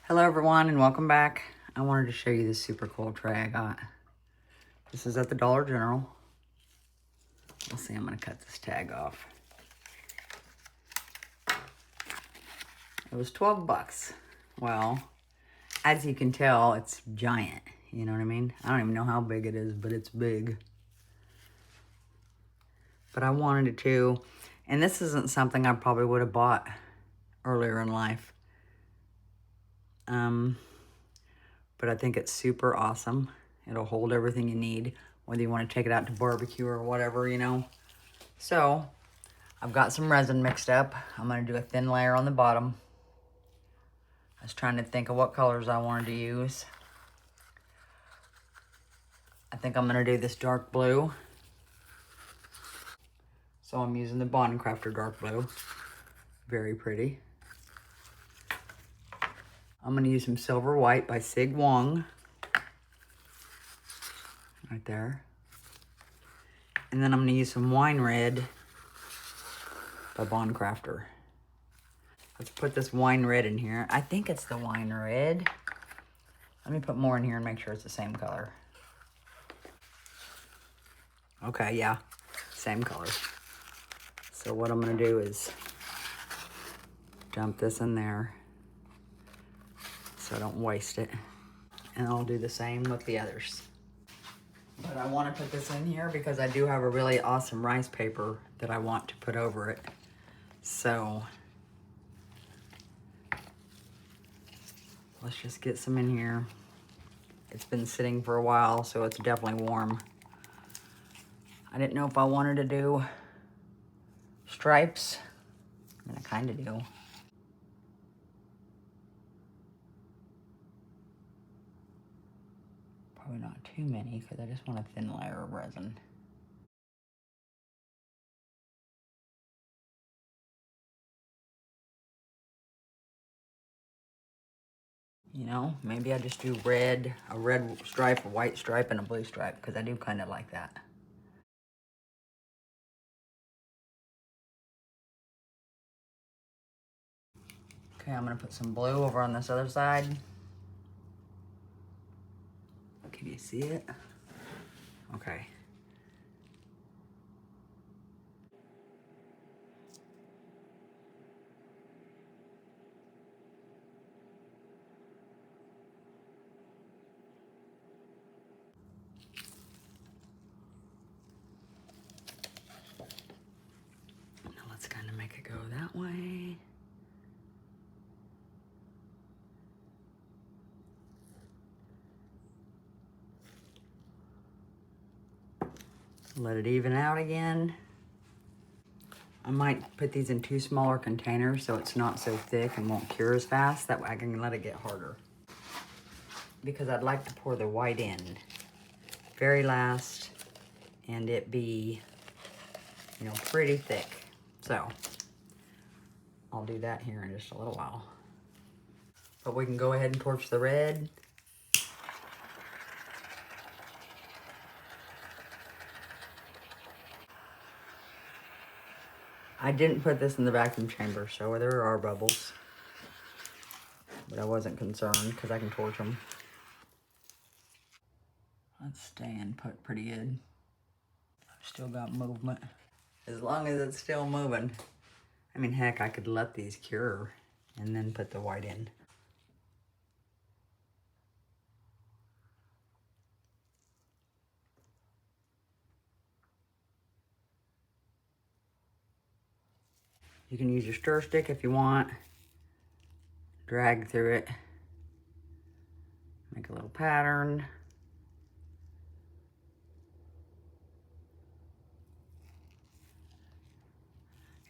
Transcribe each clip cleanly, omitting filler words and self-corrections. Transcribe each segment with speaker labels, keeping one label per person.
Speaker 1: Hello everyone and welcome back. I wanted to show you this super cool tray I got. This is at the Dollar General. Let's see, I'm gonna cut this tag off. It was 12 bucks. Well, as you can tell, it's giant. You know what I mean? I don't even know how big it is, but it's big. But I wanted it to, and this isn't something I probably would have bought earlier in life. But I think it's super awesome. It'll hold everything you need, whether you want to take it out to barbecue or whatever, you know. So, I've got some resin mixed up. I'm going to do a thin layer on the bottom. I was trying to think of what colors I wanted to use. I think I'm going to do this dark blue. So I'm using the Bond Crafter dark blue. Very pretty. I'm going to use some Silver White by Sig Wong. Right there. And then I'm going to use some Wine Red by Bond Crafter. Let's put this Wine Red in here. I think it's the Wine Red. Let me put more in here and make sure it's the same color. Okay, yeah, same color. So what I'm going to do is dump this in there so I don't waste it. And I'll do the same with the others. But I want to put this in here because I do have a really awesome rice paper that I want to put over it. So let's just get some in here. It's been sitting for a while, so it's definitely warm. I didn't know if I wanted to do stripes. I mean, I kind of do. Probably not too many because I just want a thin layer of resin. You know, maybe I just do a red stripe, a white stripe, and a blue stripe because I do kind of like that. Okay, I'm going to put some blue over on this other side. Can you see it? Okay. Now let's kind of make it go that way. Let it even out again. I might put these in 2 smaller containers so it's not so thick and won't cure as fast. That way I can let it get harder. Because I'd like to pour the white in very last and it be, you know, pretty thick. So I'll do that here in just a little while. But we can go ahead and torch the red. I didn't put this in the vacuum chamber, so there are bubbles. But I wasn't concerned because I can torch them. Let's stay and put pretty good. I've still got movement. As long as it's still moving. I mean, heck, I could let these cure and then put the white in. You can use your stir stick if you want. Drag through it. Make a little pattern.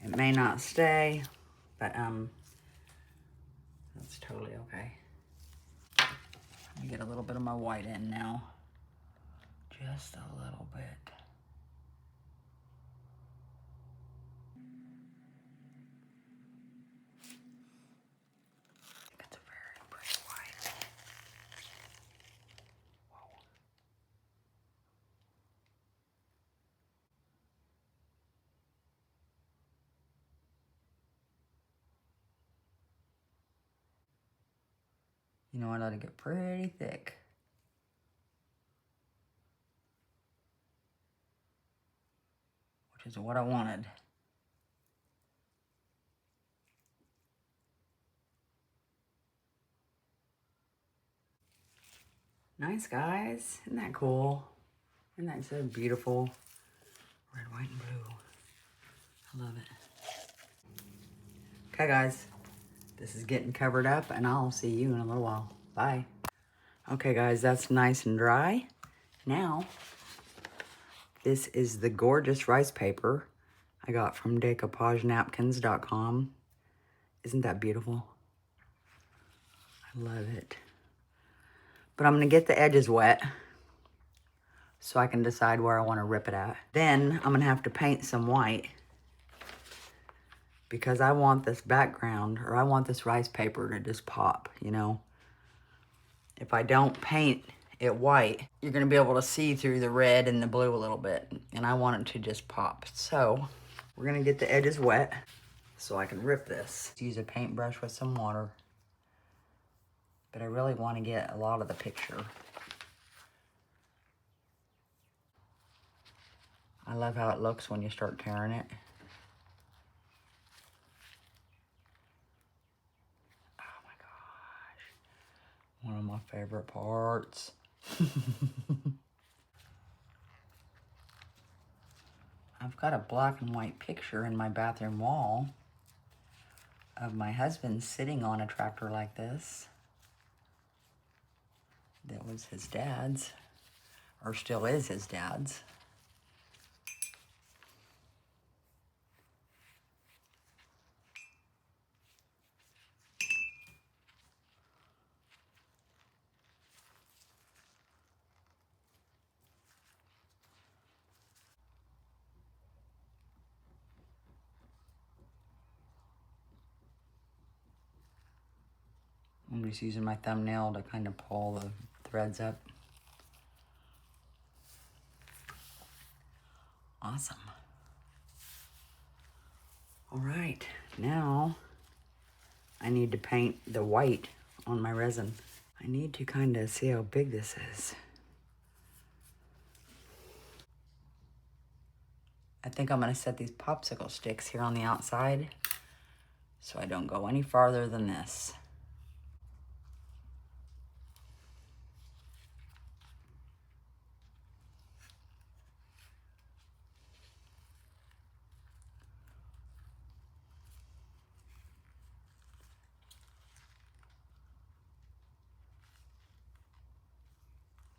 Speaker 1: It may not stay, but that's totally okay. Let me get a little bit of my white in now. Just a little bit. It's a very pretty white. Whoa. You know, I let it get pretty thick. Which is what I wanted. Nice, guys. Isn't that cool? Isn't that so beautiful? Red, white, and blue. I love it. Okay, guys. This is getting covered up, and I'll see you in a little while. Bye. Okay, guys, that's nice and dry. Now, this is the gorgeous rice paper I got from decoupagenapkins.com. Isn't that beautiful? I love it. But I'm going to get the edges wet so I can decide where I want to rip it at. Then I'm going to have to paint some white because I want this background, or I want this rice paper to just pop, you know. If I don't paint it white, you're going to be able to see through the red and the blue a little bit, and I want it to just pop. So we're going to get the edges wet so I can rip this. Use a paintbrush with some water. But I really want to get a lot of the picture. I love how it looks when you start tearing it. Oh my gosh. One of my favorite parts. I've got a black and white picture in my bathroom wall of my husband sitting on a tractor like this. That was his dad's, or still is his dad's. I'm just using my thumbnail to kind of pull the threads up. Awesome. All right, now I need to paint the white on my resin. I need to kind of see how big this is. I think I'm gonna set these popsicle sticks here on the outside so I don't go any farther than this.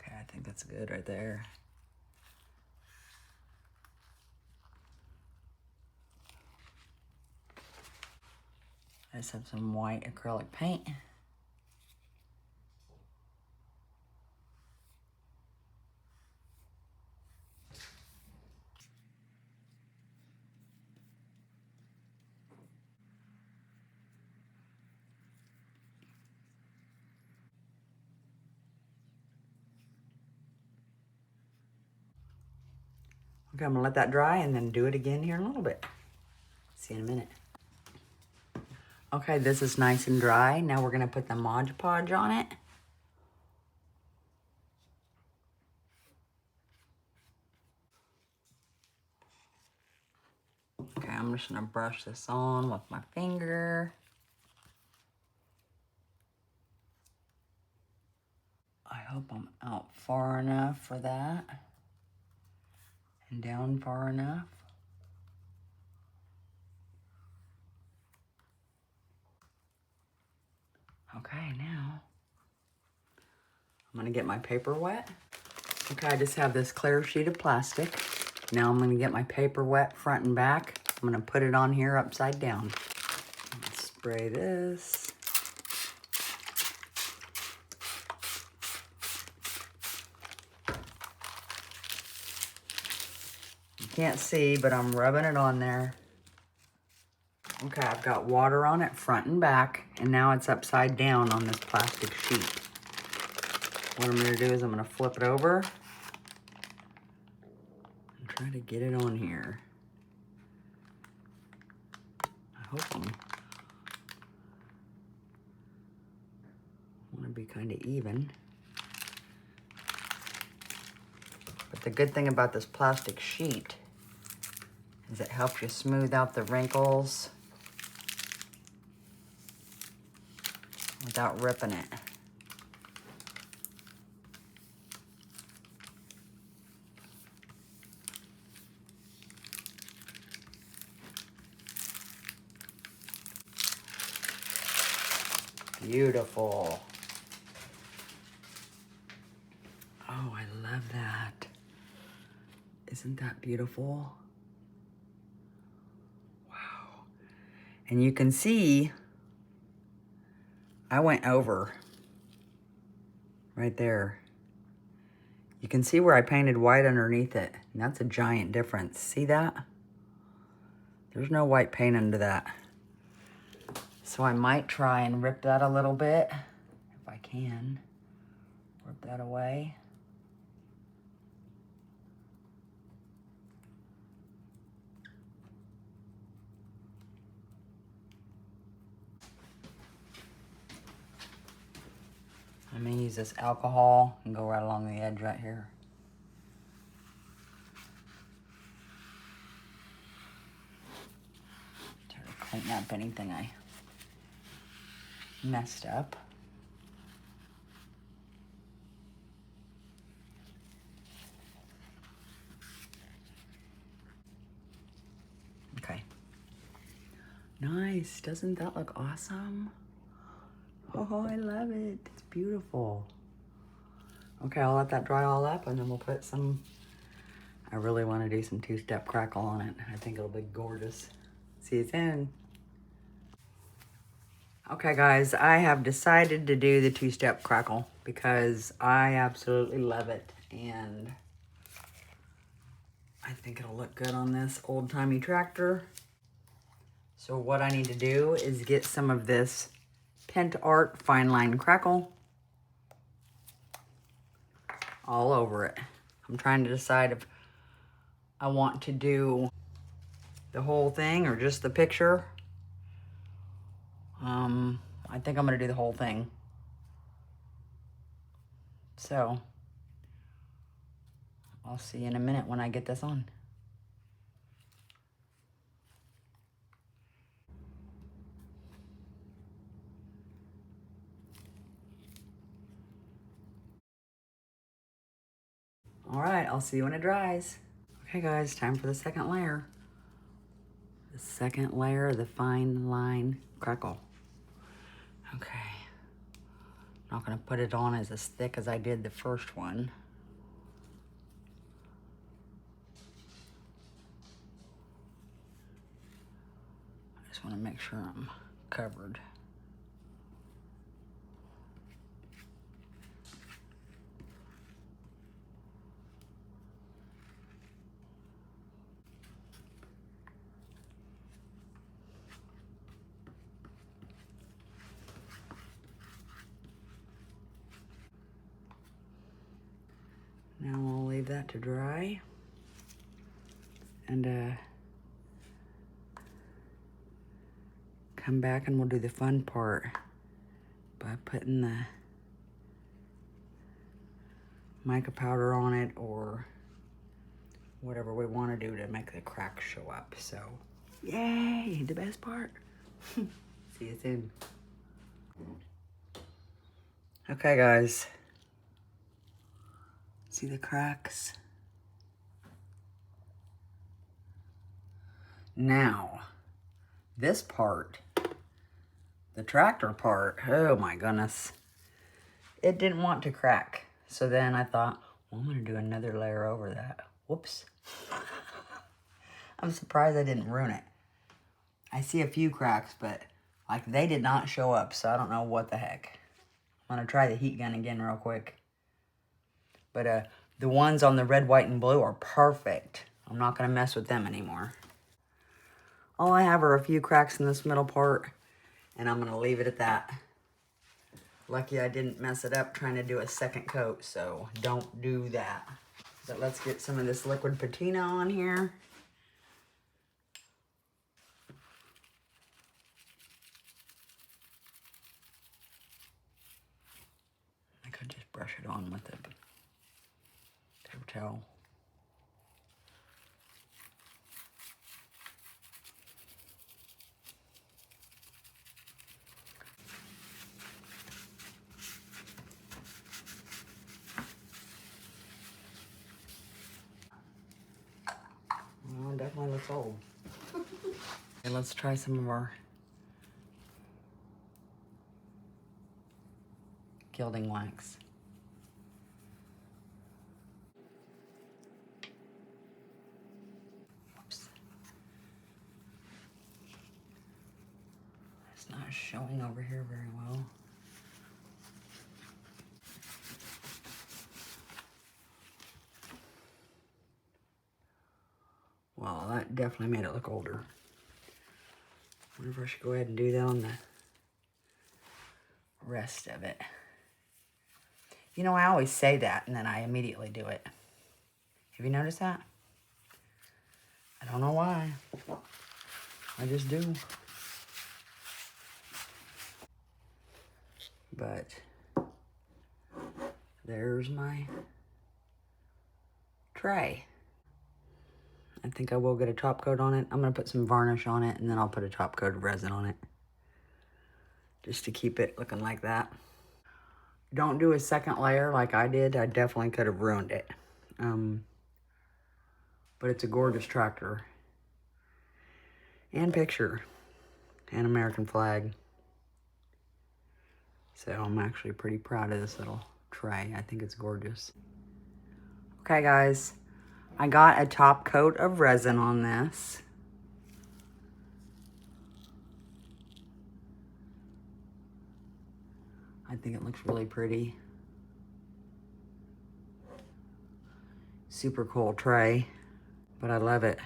Speaker 1: Okay, I think that's good right there. I just have some white acrylic paint. Okay, I'm gonna let that dry and then do it again here in a little bit. See you in a minute. Okay, this is nice and dry. Now we're gonna put the Mod Podge on it. Okay, I'm just gonna brush this on with my finger. I hope I'm out far enough for that. And down far enough. Okay, now I'm gonna get my paper wet. Okay, I just have this clear sheet of plastic. Now I'm gonna get my paper wet front and back. I'm gonna put it on here upside down. Spray this. You can't see, but I'm rubbing it on there. Okay, I've got water on it front and back, and now it's upside down on this plastic sheet. What I'm gonna do is I'm gonna flip it over and try to get it on here. I hope I want to be kind of even. But the good thing about this plastic sheet is it helps you smooth out the wrinkles without ripping it. Beautiful. Oh, I love that. Isn't that beautiful? Wow. And you can see I went over right there. You can see where I painted white underneath it. And that's a giant difference. See that? There's no white paint under that. So I might try and rip that a little bit, if I can. Rip that away. I'm gonna use this alcohol and go right along the edge right here. Try to clean up anything I messed up. Okay. Nice, doesn't that look awesome? Oh, I love it, it's beautiful. Okay, I'll let that dry all up and then we'll put some, I really wanna do some two-step crackle on it. I think it'll be gorgeous. See you soon. Okay guys, I have decided to do the two-step crackle because I absolutely love it and I think it'll look good on this old-timey tractor. So what I need to do is get some of this Pent Art Fine Line Crackle all over it. I'm trying to decide if I want to do the whole thing or just the picture. I think I'm gonna do the whole thing. So, I'll see you in a minute when I get this on. All right, I'll see you when it dries. Okay guys, time for the second layer. The second layer of the Fine Line Crackle. Okay. Not gonna put it on as thick as I did the first one. I just wanna make sure I'm covered. Now we'll leave that to dry. And come back and we'll do the fun part by putting the mica powder on it or whatever we want to do to make the cracks show up. So, yay, the best part. See you soon. Okay, guys. See the cracks? Now, this part, the tractor part, oh my goodness. It didn't want to crack. So then I thought, well, I'm gonna do another layer over that. Whoops. I'm surprised I didn't ruin it. I see a few cracks, but like they did not show up, so I don't know what the heck. I'm gonna try the heat gun again real quick. But the ones on the red, white, and blue are perfect. I'm not gonna mess with them anymore. All I have are a few cracks in this middle part, and I'm gonna leave it at that. Lucky I didn't mess it up trying to do a second coat, so don't do that. But let's get some of this liquid patina on here. brush it on with a paper towel. Well, it definitely looks old. Okay, let's try some of our gilding wax. Oops. It's not showing over here very well. Well, that definitely made it look older. I wonder if I should go ahead and do that on the rest of it. You know, I always say that and then I immediately do it. Have you noticed that? I don't know why. I just do. But there's my tray. I think I will get a top coat on it. I'm gonna put some varnish on it and then I'll put a top coat of resin on it. Just to keep it looking like that. Don't do a second layer like I did. I definitely could have ruined it. But it's a gorgeous tractor. And picture. And American flag. So I'm actually pretty proud of this little tray. I think it's gorgeous. Okay guys, I got a top coat of resin on this. I think it looks really pretty. Super cool tray, but I love it.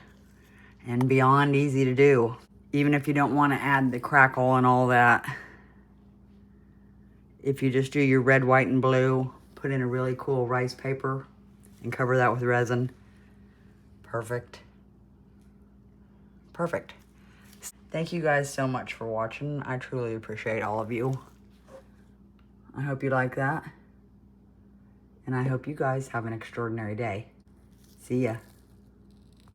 Speaker 1: And beyond easy to do. Even if you don't want to add the crackle and all that. If you just do your red, white, and blue, put in a really cool rice paper and cover that with resin. Perfect. Perfect. Thank you guys so much for watching. I truly appreciate all of you. I hope you like that. And I hope you guys have an extraordinary day. See ya.